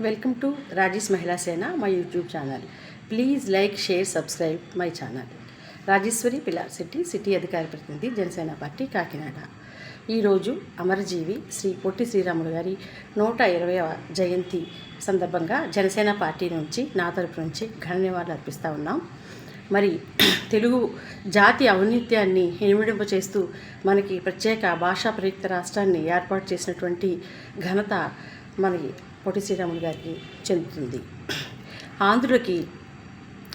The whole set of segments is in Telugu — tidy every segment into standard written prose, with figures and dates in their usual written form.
వెల్కమ్ టు రాజేష్ మహిళా సేన my YouTube channel. Please like, share, subscribe my channel. Rajeswari Pillarsetti, city అధికార ప్రతినిధి, జనసేన పార్టీ, కాకినాడ. ఈరోజు అమరజీవి శ్రీ పొట్టి శ్రీరాములు గారి 120వ జయంతి సందర్భంగా జనసేన పార్టీ నుంచి, నా తరపు నుంచి ఘన నివాళులు అర్పిస్తూ ఉన్నాం. మరి తెలుగు జాతి ఔన్నత్యాన్ని ఇనుమిడింప చేస్తూ మనకి ప్రత్యేక భాషా ప్రయుక్త రాష్ట్రాన్ని ఏర్పాటు చేసినటువంటి ఘనత మనకి పొట్టి శ్రీరాములు గారికి చెందుతుంది. ఆంధ్రులకి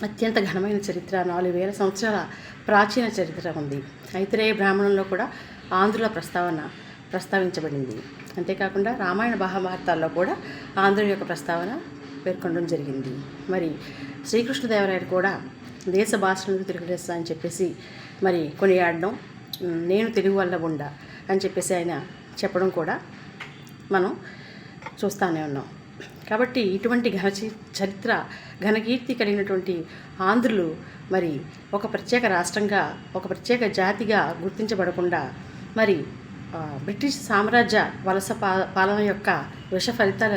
అత్యంత ఘనమైన చరిత్ర, 4000 సంవత్సరాల ప్రాచీన చరిత్ర ఉంది. ఐతరేయ బ్రాహ్మణంలో కూడా ఆంధ్రుల ప్రస్తావించబడింది. అంతేకాకుండా రామాయణ మహాభారతాల్లో కూడా ఆంధ్రుల యొక్క ప్రస్తావన పేర్కొనడం జరిగింది. మరి శ్రీకృష్ణదేవరాయలు కూడా దేశ భాషలను తెలుగుదేశ అని చెప్పేసి మరి కొనియాడడం, నేను తెలుగు వల్ల ఉండా అని చెప్పేసి ఆయన చెప్పడం కూడా మనం చూస్తూనే ఉన్నాం. కాబట్టి ఇటువంటి చరిత్ర, ఘనకీర్తి కలిగినటువంటి ఆంధ్రులు మరి ఒక ప్రత్యేక రాష్ట్రంగా, ఒక ప్రత్యేక జాతిగా గుర్తించబడకుండా మరి బ్రిటిష్ సామ్రాజ్య వలస పాలన యొక్క విష ఫలితాల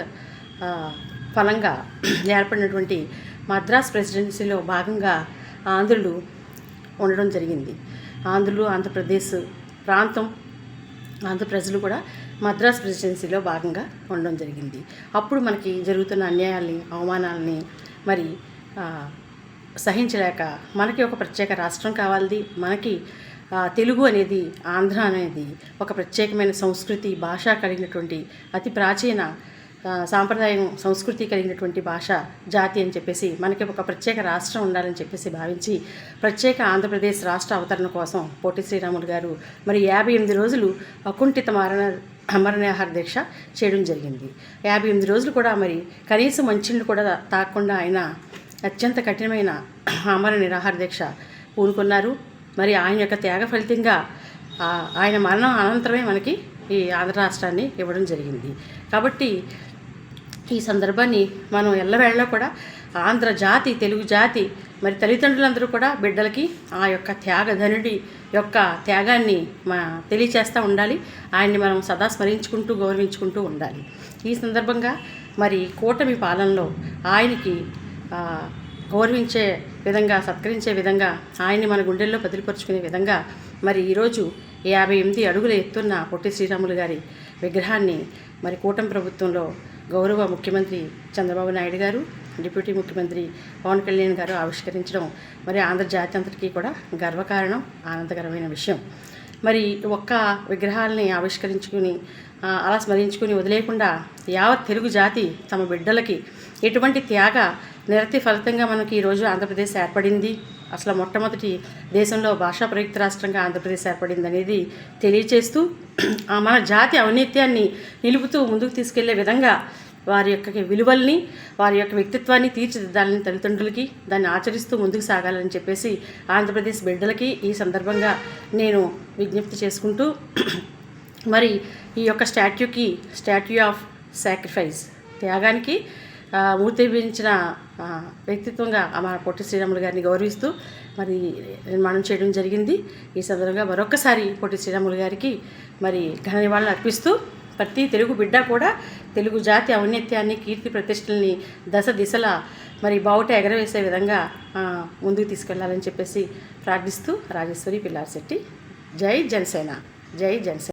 ఫలంగా ఏర్పడినటువంటి మద్రాస్ ప్రెసిడెన్సీలో భాగంగా ఆంధ్రులు ఉండడం జరిగింది. ఆంధ్రులు, ఆంధ్రప్రదేశ్ ప్రాంతం, ఆంధ్ర ప్రజలు కూడా మద్రాస్ ప్రెసిడెన్సీలో భాగంగా ఉండడం జరిగింది. అప్పుడు మనకి జరుగుతున్న అన్యాయాల్ని, అవమానాలని మరి సహించలేక మనకి ఒక ప్రత్యేక రాష్ట్రం కావాలి, మనకి తెలుగు అనేది, ఆంధ్ర అనేది ఒక ప్రత్యేకమైన సంస్కృతి, భాష కలిగినటువంటి అతి ప్రాచీన సాంప్రదాయం, సంస్కృతి కలిగినటువంటి భాష, జాతి అని చెప్పేసి మనకి ఒక ప్రత్యేక రాష్ట్రం ఉండాలని చెప్పేసి భావించి ప్రత్యేక ఆంధ్రప్రదేశ్ రాష్ట్ర అవతరణ కోసం పొట్టి శ్రీరాములు గారు మరి 58 రోజులు అకుంఠిత అమరనిరాహార దీక్ష చేయడం జరిగింది. 58 రోజులు కూడా మరి కనీసం మంచినీళ్ళు కూడా తాగకుండా ఆయన అత్యంత కఠినమైన అమర నిరాహార దీక్ష పూనుకున్నారు. మరి ఆయన యొక్క త్యాగ ఫలితంగా ఆయన మరణం అనంతరమే మనకి ఈ ఆంధ్ర రాష్ట్రాన్ని ఇవ్వడం జరిగింది. కాబట్టి ఈ సందర్భాన్ని మనం ఎల్లవేళలా కూడా ఆంధ్ర జాతి, తెలుగు జాతి మరి తల్లిదండ్రులందరూ కూడా బిడ్డలకి ఆ యొక్క త్యాగధనుడి యొక్క త్యాగాన్ని తెలియచేస్తూ ఉండాలి. ఆయన్ని మనం సదా స్మరించుకుంటూ, గౌరవించుకుంటూ ఉండాలి. ఈ సందర్భంగా మరి కూటమి పాలనలో ఆయనకి గౌరవించే విధంగా, సత్కరించే విధంగా, ఆయన్ని మన గుండెల్లో బదిలిపరుచుకునే విధంగా మరి ఈరోజు 58 అడుగుల ఎత్తున్న పొట్టి శ్రీరాములు గారి విగ్రహాన్ని మరి కూటమి ప్రభుత్వంలో గౌరవ ముఖ్యమంత్రి చంద్రబాబు నాయుడు గారు, డిప్యూటీ ముఖ్యమంత్రి పవన్ కళ్యాణ్ గారు ఆవిష్కరించడం మరి ఆంధ్ర జాతి అంతటికీ కూడా గర్వకారణం, ఆనందకరమైన విషయం. మరి ఒక్క విగ్రహాలని ఆవిష్కరించుకుని అలా స్మరించుకుని వదిలేయకుండా యావత్ తెలుగు జాతి తమ బిడ్డలకి ఎటువంటి త్యాగ నిరతి ఫలితంగా మనకి ఈరోజు ఆంధ్రప్రదేశ్ ఏర్పడింది, అసలు మొట్టమొదటి దేశంలో భాషా ప్రయుక్త రాష్ట్రంగా ఆంధ్రప్రదేశ్ ఏర్పడింది అనేది తెలియచేస్తూ మన జాతి ఔన్నత్యాన్ని నిలుపుతూ ముందుకు తీసుకెళ్లే విధంగా వారి యొక్క విలువల్ని, వారి యొక్క వ్యక్తిత్వాన్ని తీర్చిదిద్దాలని తల్లిదండ్రులకి, దాన్ని ఆచరిస్తూ ముందుకు సాగాలని చెప్పేసి ఆంధ్రప్రదేశ్ బిడ్డలకి ఈ సందర్భంగా నేను విజ్ఞప్తి చేసుకుంటూ మరి ఈ యొక్క స్టాట్యూ ఆఫ్ సాక్రిఫైస్, త్యాగానికి మూర్తిభించిన వ్యక్తిత్వంగా మన పొట్టి శ్రీరాములు గారిని గౌరవిస్తూ మరి నిర్మాణం చేయడం జరిగింది. ఈ సందర్భంగా మరొక్కసారి పొట్టి శ్రీరాములు గారికి మరి ఘన నివాళులు అర్పిస్తూ ప్రతి తెలుగు బిడ్డ కూడా తెలుగు జాతి ఔన్నత్యాన్ని, కీర్తి ప్రతిష్టల్ని దశ దిశలా మరి బావుట ఎగరవేసే విధంగా ముందుకు తీసుకెళ్లాలని చెప్పేసి ప్రార్థిస్తూ రాజేశ్వరి పిల్లార్శెట్టి. జై జనసేన, జై జనసేన.